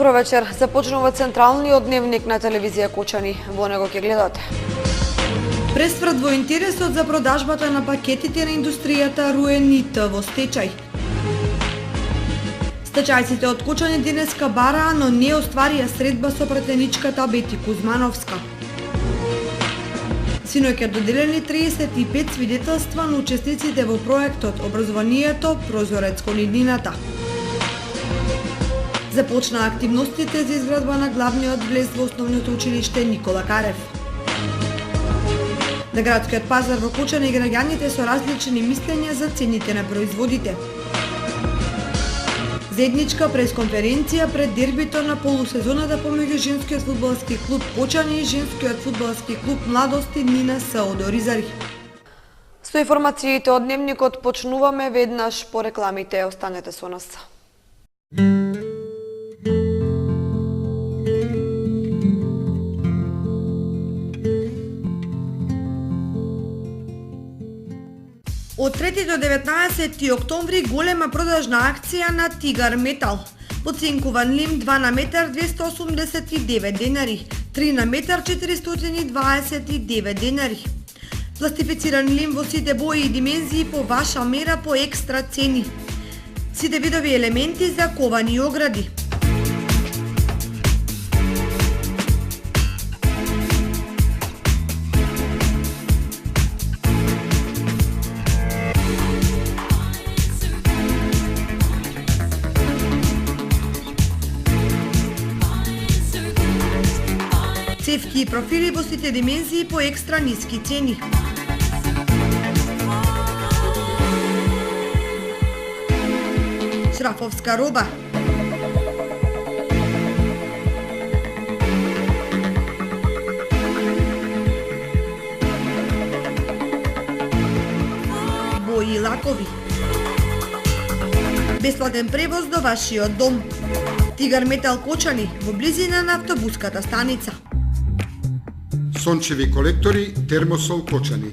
Добро вечер. Започнува централниот дневник на телевизија Кочани. Во него ќе гледате. Пресврт во интересот за продажбата на пакетите на индустријата РУЕНИТ во стечај. Стечајците од Кочани денеска бараа, но не остварија средба со претеничката Бети Кузмановска. Синоќа доделени 35 свидетелства на учесниците во проектот Образованието прозорец кон иднината. Започнаа активностите за изградба на главниот влез во основното училиште Никола Карев. На градскиот пазар во Кочани граѓаните со различни мислења за цените на производите. Заедничка пресконференција пред дербито на полусезоната помеѓу женскиот фудбалски клуб Кочани и женскиот фудбалски клуб Младости Нина С од Оризари. Со информациите од дневникот почнуваме веднаш по рекламите. Останете со нас. Од 3 до 19 октомври голема продажна акција на Тигар Метал. Поценкуван лим 2 на метар 289 денари, 3 на метар 429 денари. Пластифициран лим во сите бои и димензии по ваша мера по екстра цени. Сите видови елементи за ковани и огради. Цевки и профили во сите димензии по екстра ниски цени. Шрафовска роба. Бои и лакови. Бесплатен превоз до вашиот дом. Тигар Метал Кочани во близина на автобуската станица. Сончеви колектори Термосол Кочани.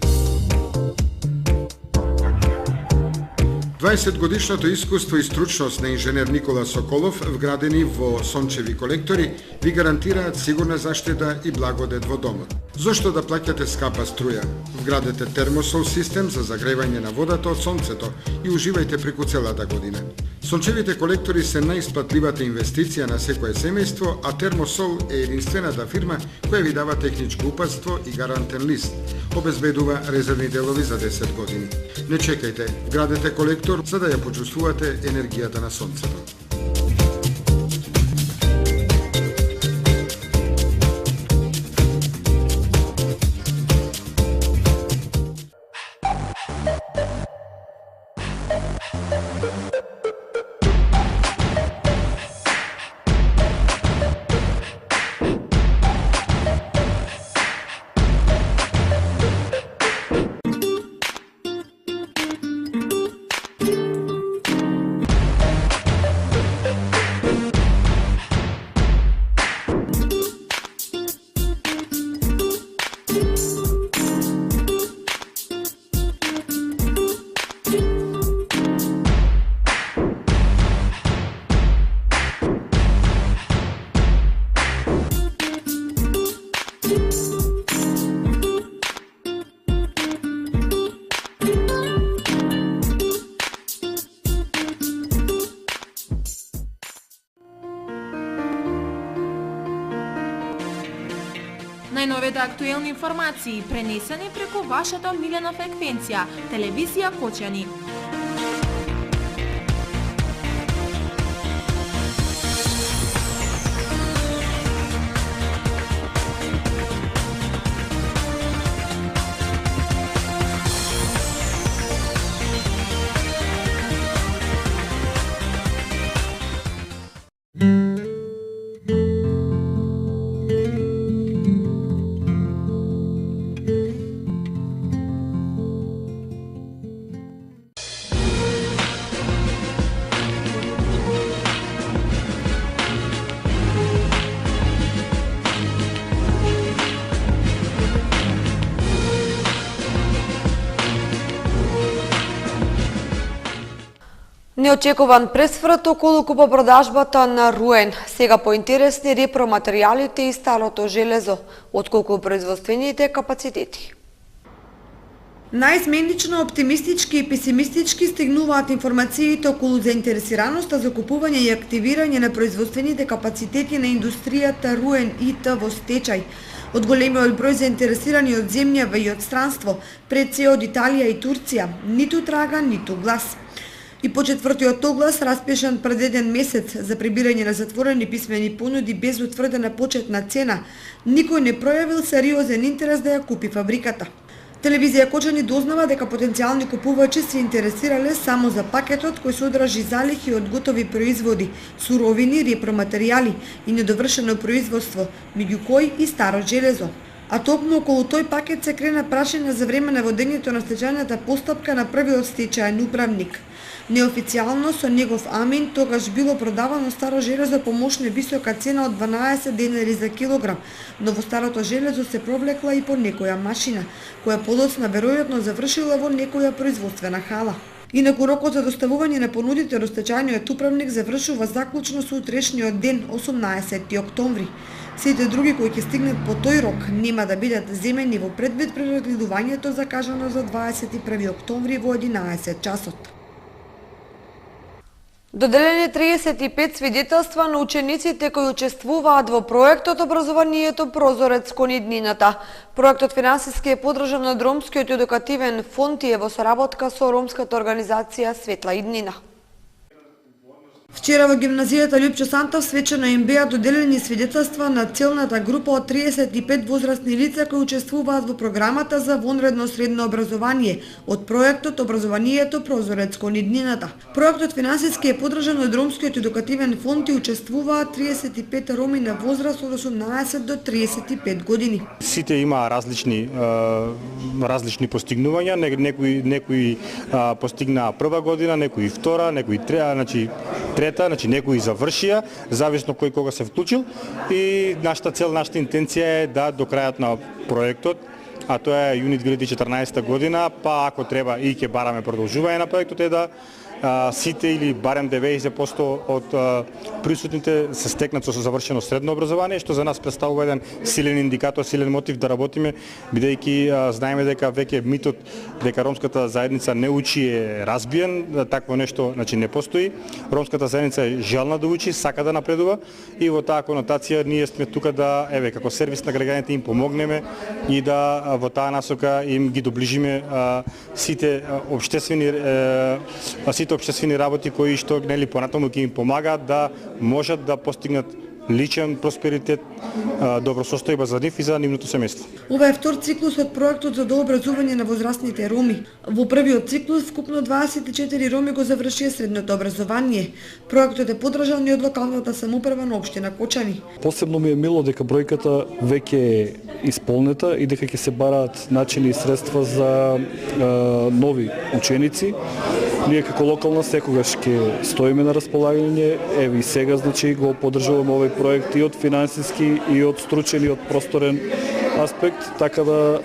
20 годишното искуство и стручност на инженер Никола Соколов вградени во сончеви колектори ви гарантираат сигурна заштита и благодет во домот. Зошто да плаќате скапа струја? Вградете Термосол систем за загревање на водата од сонцето и уживајте преку целата година. Сончевите колектори се најисплатливата инвестиција на секое семејство, а Термосол е единствената фирма која ви дава техничко упатство и гарантен лист. Обезбедува резервни делови за 10 години. Не чекајте, вградете колектор за да ја почувствувате енергијата на сонцето. Најновите актуелни информации пренесени преку вашата омилена фреквенција, телевизија Кочани. Неочекуван пресврат околу купопродажбата на Руен. Сега поинтересни репроматеријалите и старото железо, отколку производствените капацитети. Најизменично оптимистички и песимистички стигнуваат информациите околу заинтересираноста за купување и активирање на производствените капацитети на индустријата Руен ИТ во стечај. Од големиот број заинтересирани од земјава и од странство, пред се од Италија и Турција, ниту трага, ниту глас. И по четвртиот оглас, распишан пред еден месец за прибирање на затворени писмени понуди без утврдена почетна цена, никој не пројавил сериозен интерес да ја купи фабриката. Телевизија Кочани дознава дека потенцијални купувачи се интересирале само за пакетот кој содржи залихи од готови производи, суровини, репроматеријали и недовршено производство, меѓу кои и старо железо. А токму околу тој пакет се крена прашање за време на водењето на стечајната постапка на првиот стечајен управник. Неофицијално со негов амин тогаш било продавано старо железо по мощна висока цена од 12 денари за килограм, но во старото железо се провлекла и по некоја машина, која подоцна веројатно завршила во некоја производствена хала. Инаку рокот за доставување на понудите до стечајниот управник завршува заклучно со утрешниот ден, 18 октомври. Сите други кои ќе стигнат по тој рок нема да бидат земени во предвид при разгледувањето закажано за 21 октомври во 11 часот. Доделени 35 свидетелства на учениците кои учествуваат во проектот Образованието прозорец кон иднината. Проектот финансиски е подржан од Ромскиот едукативен фонд и е во соработка со ромската организација Светла иднина. Вчера во гимназијата Љупчо Сантов свечено им беа доделени свидетелства на целната група од 35 возрастни лица кои учествуваат во програмата за вонредно средно образование од проектот Образованието прозорец кон иднината. Проектот финансиски е подржан од Ромскиот едукативен фонд и учествуваат 35 роми на возраст од 18 до 35 години. Сите има различни постигнувања, некои постигнаа прва година, некои втора, некои трета, некои завршија, зависно кој кога се вклучил, и нашата цел, нашата интенција е да до крајот на проектот, а тоа е јуни 2014 година, па ако треба и ќе бараме продолжување на проектот, е да сите или барем 90% од присутните се стекнат со завршено средно образование, што за нас представува еден силен индикатор, силен мотив да работиме, бидејќи знаеме дека веќе митот дека ромската заедница не учи е разбиен, такво нешто не постои. Ромската заедница е желна да учи, сака да напредува и во таа конотација ние сме тука да како сервис на граѓаните им помогнеме и да во таа насока им ги доближиме сите општествени работи кои што понатаму ќе им помагаат да можат да постигнат личен просперитет, добросостојба за нив и за нивното семејство. Ова е втор циклус од проектот за дообразување на возрастните роми. Во првиот циклус вкупно 24 роми го завршија средното образование. Проектот е подржан и од локалната самоуправа на општина Кочани. Посебно ми е мило дека бројката веќе е исполнета и дека ќе се бараат начини и средства за нови ученици. Ние како локална секогаш ќе стоиме на располагање, и сега го поддржуваме овој проект и од финансиски и од стручен и од просторен аспект, така да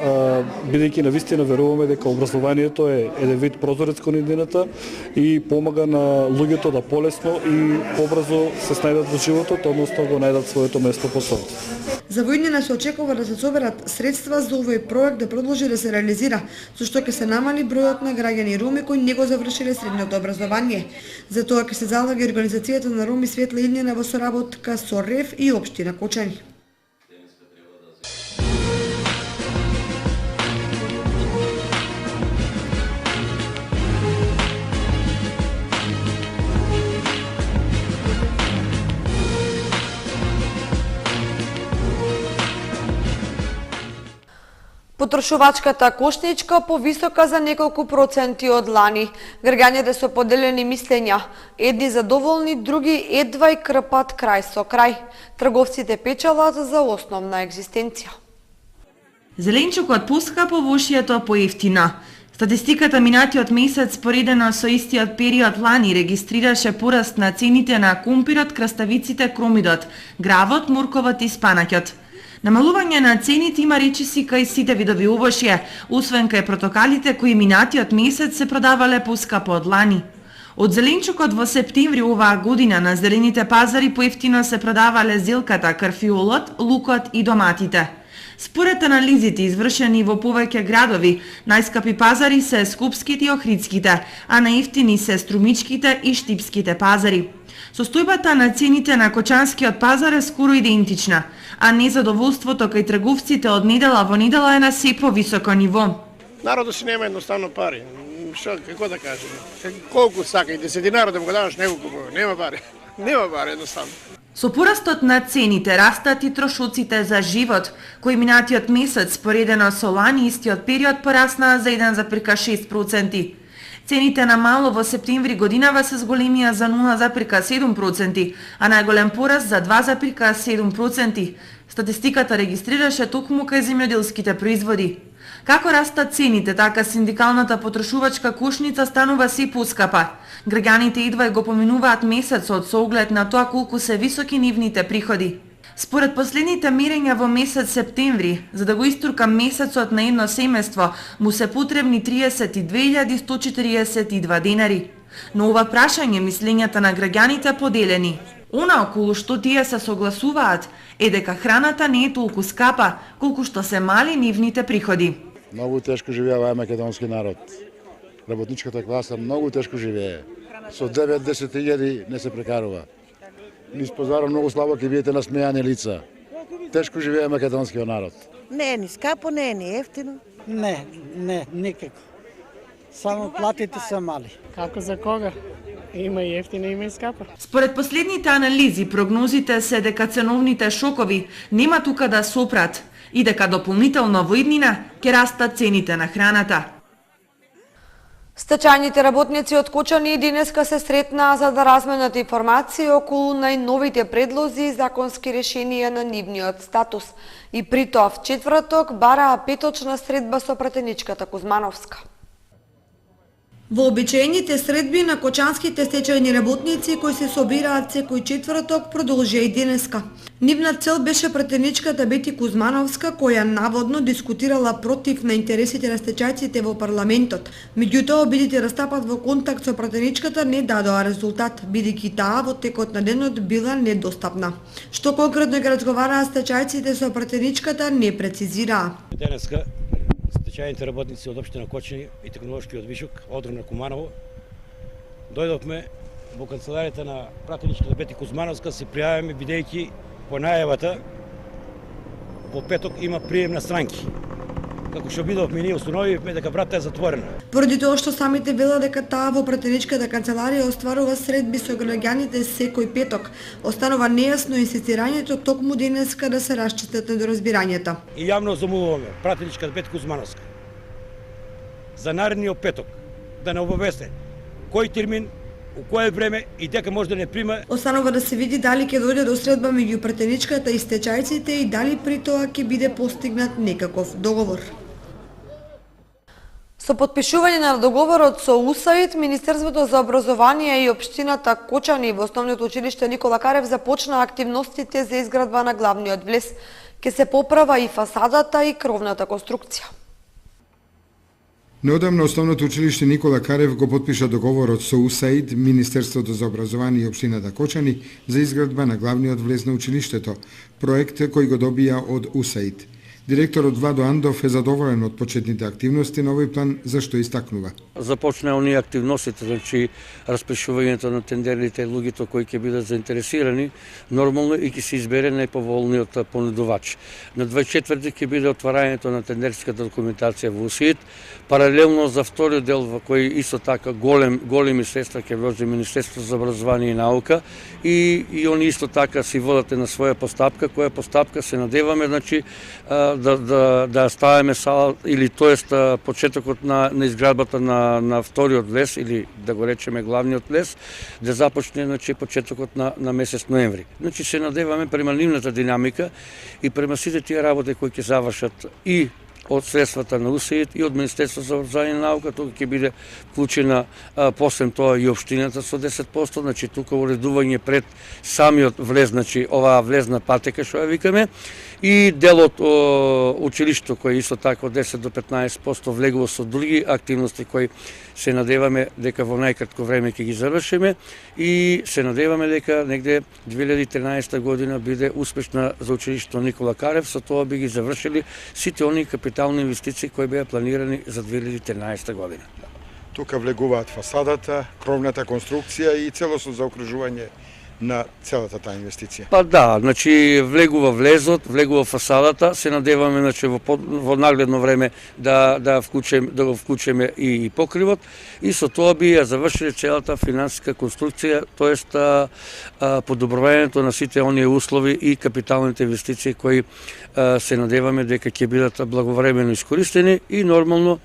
бидејќи навистина веруваме дека образованието е еден вид прозорец кон иднината и помага на луѓето да полесно и побрзо се снајдат во животот, односно го најдат своето место по свет. За во иднина се очекува да се соберат средства за овој проект да продолжи да се реализира, зашто ќе се намали бројот на граѓани роми кои не го завршиле средното образование. За тоа ќе се залага организацијата на Роми Светла иднина во соработка со РЕФ и општина Кочани. Потрошувачката кошничка повисока за неколку проценти од лани. Граѓаните со поделени мислења, едни задоволни, други едва и крпат крај со крај. Трговците печелат за основна екзистенција. Зеленчукот поскапо, вошието поевтина. Статистиката минатиот месец поредено со истиот период лани регистрираше пораст на цените на компирот, краставиците, кромидот, гравот, морковот и спанаќот. Намалување на цените има речиси кај сите видови овошје, освен кај протокалите кои минатиот месец се продавале поскапо од лани. Од зеленчукот во септември оваа година на зелените пазари поевтино се продавале зелката, карфиолот, лукот и доматите. Според анализите извршени во повеќе градови, најскапи пазари се скопските и охридските, а наевтини се струмичките и штипските пазари. Состојбата на цените на кочанскиот пазар е скоро идентична, а незадоволството кај трговците од недела во недела е на се повисоко ниво. Народот си нема едноставно пари. Што, како да кажем? Колку сака и 10 динари да му го даваш, не го купува. Нема пари. Нема пари едноставно. Со порастот на цените растат и трошоците за живот, кои минатиот месец поредено со лани истиот период пораснаа за 1,6%. Цените на мало во септември годинава се зголемија за 0,7%, а најголем пораст за 2,7%. Статистиката регистрираше токму кај земјоделските производи. Како растат цените, така синдикалната потрошувачка кошница станува се поскапа. Граѓаните едва го поминуваат месецот со оглед на тоа колку се високи нивните приходи. Според последните мерења во месец септември, за да го истурка месецот на едно семејство, му се потребни 32.142 денари. Но ова прашање мислењата на граѓаните поделени. Она околу што тие се согласуваат е дека храната не е толку скапа, колку што се мали нивните приходи. Многу тешко живее овај македонски народ. Работничката класа многу тешко живее. Со 9-10 илјади не се прекарува. Низ пазарот многу слабо ќе видите насмејани лица. Тешко живее македонскиот народ. Не е ни скапо, не е ни ефтино. Не, никако. Само платите се мали. Како за кога? Има и ефтина, има и скапа. Според последните анализи, прогнозите се дека ценовните шокови нема тука да сопрат и дека дополнително во иднина ќе растат цените на храната. Стечајните работници од Кочани денеска се сретнаа за да разменат информации околу најновите предлози и законски решенија на нивниот статус. И при тоа в четврток бараа петочна средба со пратеничката Кузмановска. Вообичаените средби на кочанските стечајни работници кои се собираат секој четврток продолжија и денеска. Нивна цел беше пратеничката Бети Кузмановска, која наводно дискутирала против на интересите на стечајците во парламентот. Меѓутоа, обидите да стапат во контакт со пратеничката не дадоа резултат, бидејќи таа во текот на денот била недостапна. Што конкретно ќе разговараа стечајците со пратеничката не прецизираа. Денеска стечајните работници од општина Кочани и технолошкиот вишок, Одрина Куманово, дојдовме во канцеларијата на пратеничката Бети Кузмановска, се пријавиме бидејќи по најавата во петок има прием на странки. Како што видовме, ние установивме дека врата е затворена. Поради тоа што самите велат дека таа во пратеничката канцеларија остварува средби со граѓаните секој петок, останува нејасно инсистирањето токму денеска да се расчистат недоразбирањата. И јавно замолуваме пратеничката Бети Кузмановска за наредниот петок да не обавесте кој термин, у кое време и дека може да не прима. Останува да се види дали ќе дојде до средба меѓу пратеничката и стечајците и дали при тоа ќе биде постигнат некаков договор. Со потпишување на договорот со УСАИД, Министерството за образование и општината Кочани во Основното училиште Никола Карев започна активностите за изградба на главниот влез. Ке се поправа и фасадата и кровната конструкција. Неодамна Основното училиште Никола Карев го потпиша договорот со УСАИД, Министерството за образование и општината Кочани за изградба на главниот влез на училиштето, проект кој го добија од УСАИД. Директорот Владо Андов е задоволен од почетните активности на овој план, зашто истакнува. Започнаа оние активностите, значи распишувањето на тендерите, луѓето кои ќе бидат заинтересирани, нормално и ќе се избере најповолниот понудувач. На 24 ќе биде отварањето на тендерската документација во УСАИД, паралелно за вториот дел во кој исто така големи средства ќе вложи Министерството за образование и наука и они исто така си водат на своја постапка, која постапка се надеваме, значи да ставиме сала или тоест почетокот на изградбата на вториот влез или да го речеме главниот влез да започне, значи, почетокот на месец ноември. Значи се надеваме према нивната динамика и према сите тие работи кои ќе завршат и од средствата на УСАИД и од Министерството за образование и наука. Тука ќе биде вклучена после тоа и општината со 10%, значи тука уредување пред самиот влез, значи оваа влезна патека што ја викаме, и делот училиштето кој исто така од 10 до 15% влегува со други активности кои се надеваме дека во најкратко време ќе ги завршиме и се надеваме дека негде 2013 година биде успешна за училиштето Никола Карев, со тоа би ги завршили сите оние капитални инвестиции кои беа планирани за 2013 година. Тука влегуваат фасадата, кровната конструкција и целосно заокружување на целата таа инвестиција. Па да, значи влегува влезот, влегува фасадата, се надеваме значи во нагледно време да го вклучиме и покривот и со тоа би ја завршили целата финансиска конструкција, тоест подобрувањето на сите оние услови и капиталните инвестиции кои се надеваме дека ќе бидат благовремено искористени и нормално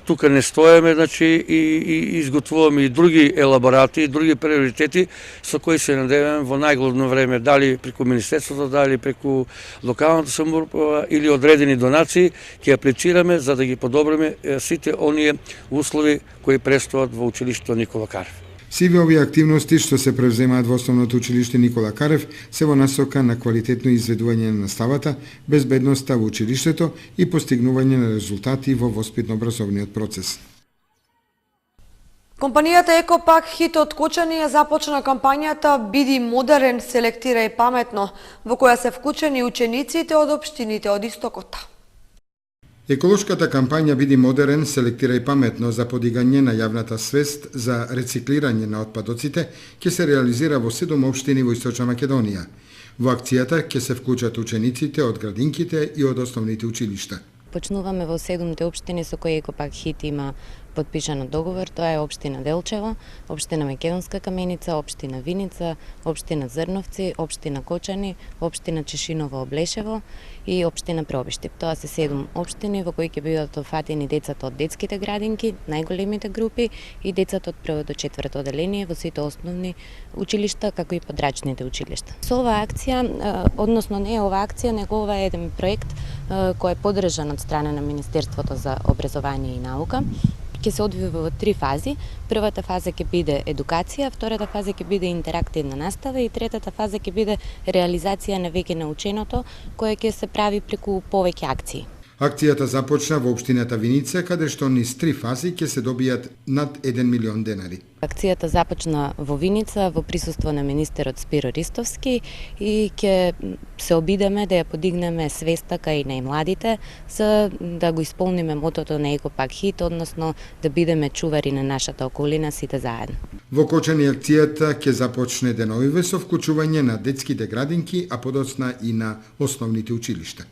тука не стоеме, значи, и изготвуваме и други елаборати, и други приоритети со кои се надеваме во најглавно време, дали преку Министерството, дали преку локалната самоуправа или одредени донации, ќе аплицираме за да ги подобриме сите оние услови кои престојат во училиштето Никола Карев. Сиве овие активности што се превземаат во Основното училиште Никола Карев се во насока на квалитетно изведување на наставата, безбедноста во училиштето и постигнување на резултати во воспитно-образовниот процес. Компанијата Екопак Хит од Кочани ја започна кампањата Биди модерен, селектирај паметно, во која се вклучени учениците од општините од Истокот. Еколошката кампања Биди модерен, селектирај паметно за подигање на јавната свест за рециклирање на отпадоците ќе се реализира во 7 општини во Источна Македонија. Во акцијата ќе се вклучат учениците од градинките и од основните училишта. Почнуваме во 7 општини со кои Екопак Хит има подпишано договор. Тоа е општина Делчево, општина Македонска Каменица, општина Виница, општина Зрновци, општина Кочани, општина Чешиново Облешево и општина Пробиштип. Тоа се 7 општини во кои ќе бидат офатени децата од детските градинки, најголемите групи и децата од 1 до 4 оделение во сите основни училишта, како и подрачните училишта. Со оваа акција, односно не е оваа акција, него ова е еден проект кој е подржан од страна на Министерството за образование и наука. Ќе се одвива во 3 фази. Првата фаза ќе биде едукација, втората фаза ќе биде интерактивна настава и третата фаза ќе биде реализација на веќе наученото, кое ќе се прави преку повеќе акции. Акцијата започна во општината Виница, каде што низ 3 фази ќе се добијат над 1 милион денари. Акцијата започна во Виница во присуство на министерот Спиро Ристовски и ќе се обидеме да ја подигнеме свеста кај најмладите за да го исполниме мотото на Екопак Хит, односно да бидеме чувари на нашата околина сите заедно. Во Кочани акцијата ќе започне деновиве со вклучување на детските градинки, а подоцна и на основните училишта.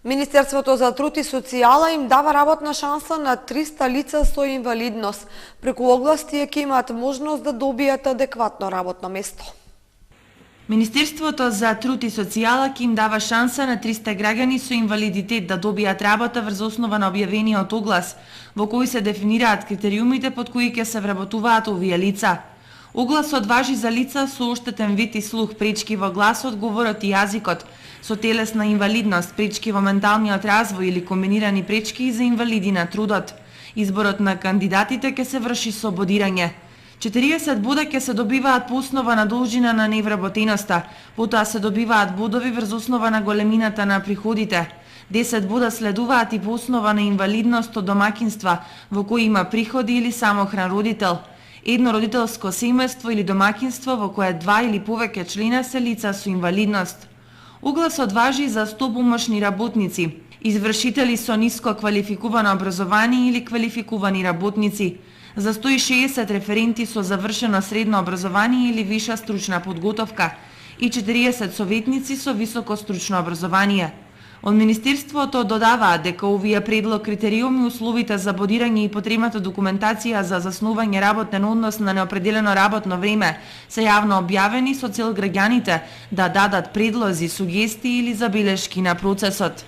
Министерството за труд и социјала им дава работна шанса на 300 лица со инвалидност. Преку оглас тие ќе имаат можност да добијат адекватно работно место. Министерството за труд и социјала ќе им дава шанса на 300 граѓани со инвалидитет да добијат работа врз основа на објавениот оглас, во кој се дефинираат критериумите под кои ќе се вработуваат овие лица. Огласот важи за лица со оштетен вид и слух, пречки во гласот, говорот и јазикот, со телесна инвалидност, пречки во менталниот развој или комбинирани пречки и за инвалиди на трудот. Изборот на кандидатите ќе се врши со бодирање. 40 бода ќе се добиваат по основа на должина на невработеноста, потоа се добиваат бодови врз основа на големината на приходите. 10 бода следуваат и по основа на инвалидност од домакинства, во кои има приходи или самохран родител. Едно родителско семејство или домакинство во кое 2 или повеќе члена се лица со инвалидност. Огласот важи за 100 помошни работници, извршители со ниско квалификувано образование или квалификувани работници, за 160 референти со завршено средно образование или виша стручна подготовка и 40 советници со високо стручно образование. Од Министерството додаваат дека овие предлог критериуми, условите за бодирање и потребната документација за заснување работен однос на неопределено работно време се јавно објавени со цел граѓаните да дадат предлози, сугестии или забелешки на процесот.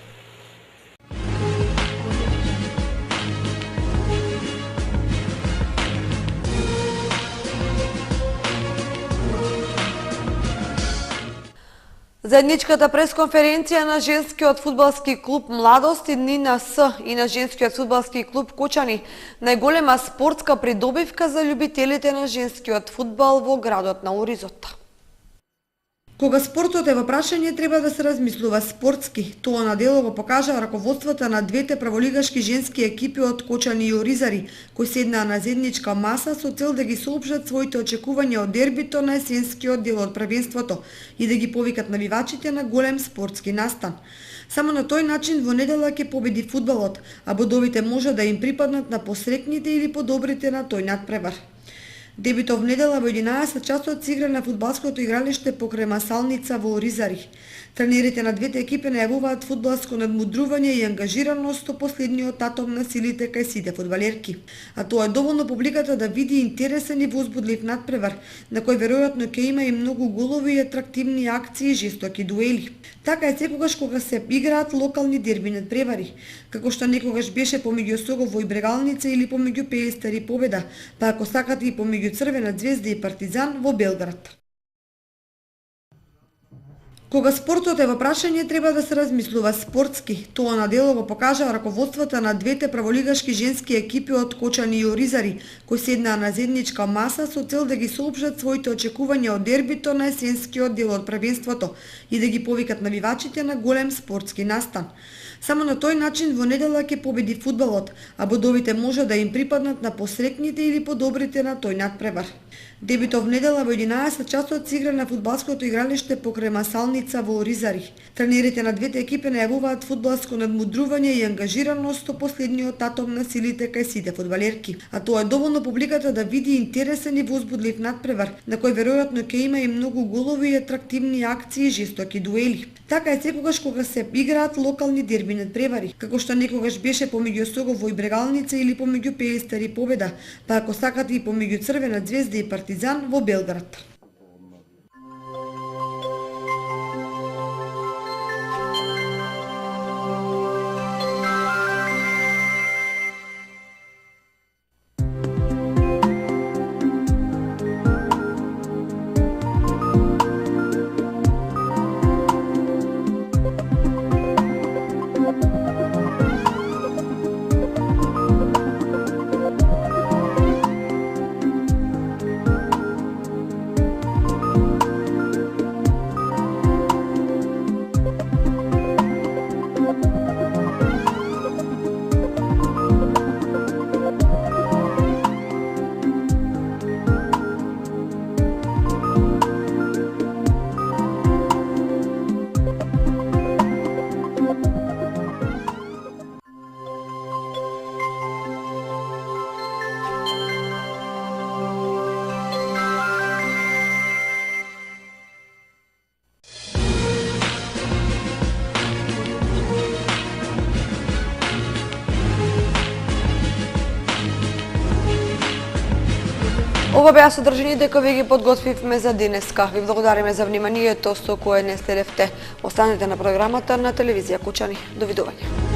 Заедничката пресконференција на женскиот фудбалски клуб Младост и Нина С и на женскиот фудбалски клуб Кочани најголема спортска придобивка за љубителите на женскиот фудбал во градот на Оризот. Кога спортот е во прашање, треба да се размислува спортски. Тоа на дело го покажа раководствата на двете праволигашки женски екипи од Кочани и Оризари, кои седнаа на заедничка маса со цел да ги соопштат своите очекувања од дербито на есенскиот дел од првенството и да ги повикат навивачите на голем спортски настан. Само на тој начин во недела ќе победи фудбалот, а бодовите може да им припаднат на посрекните или подобрите на тој надпревар. Дебитот в недела во 11 часот се игра на фудбалското игралиште покрај Масалница во Оризари. Тренерите на двете екипи најавуваат фудбалско надмудрување и ангажираност со последниот атом на силите кај сите фудбалерки. А тоа е доволно публиката да види интересен и возбудлив надпревар, на кој веројатно ќе има и многу голови и атрактивни акции и жестоки дуели. Така е секогаш кога се играат локални дерби надпревари, како што некогаш беше помеѓу Согово и Брегалница или помеѓу Пеестер и Победа, па ако сакате и помеѓу Црвена звезда и Партизан во Белград. Кога спортот е во прашање, треба да се размислува спортски. Тоа на дело го покажа раководствата на двете праволигашки женски екипи од Кочани и Оризари, кои седнаа на заедничка маса со цел да ги соопштат своите очекувања од дербито на есенскиот дел од првенството и да ги повикат навивачите на голем спортски настан. Само на тој начин во недела ќе победи фудбалот, а бодовите може да им припаднат на посрекните или подобрите на тој надпревар. Дебитот в недела во 11 часот се игра на фудбалското игралиште покрај Масалница во Оризари. Тренерите на двете екипи најавуваат фудбалско надмудрување и ангажираност со последниот атом на силите кај сите фудбалерки. А тоа е доволно публиката да види интересен и возбудлив надпревар, на кој веројатно ќе има и многу голови и атрактивни акции и жестоки дуели. Така е секогаш кога се играат локални дерби надпревари, како што некогаш беше помеѓу Согово и Брегалница или помеѓу Пеестер и Победа, па ако сакате и помеѓу Црвена звезда и Партизан во Белград. Ова беа содржините кои ви ги подготвивме за денеска. Ви благодариме за вниманието со кое не следевте. Останете на програмата на телевизија Кочани. Довидување.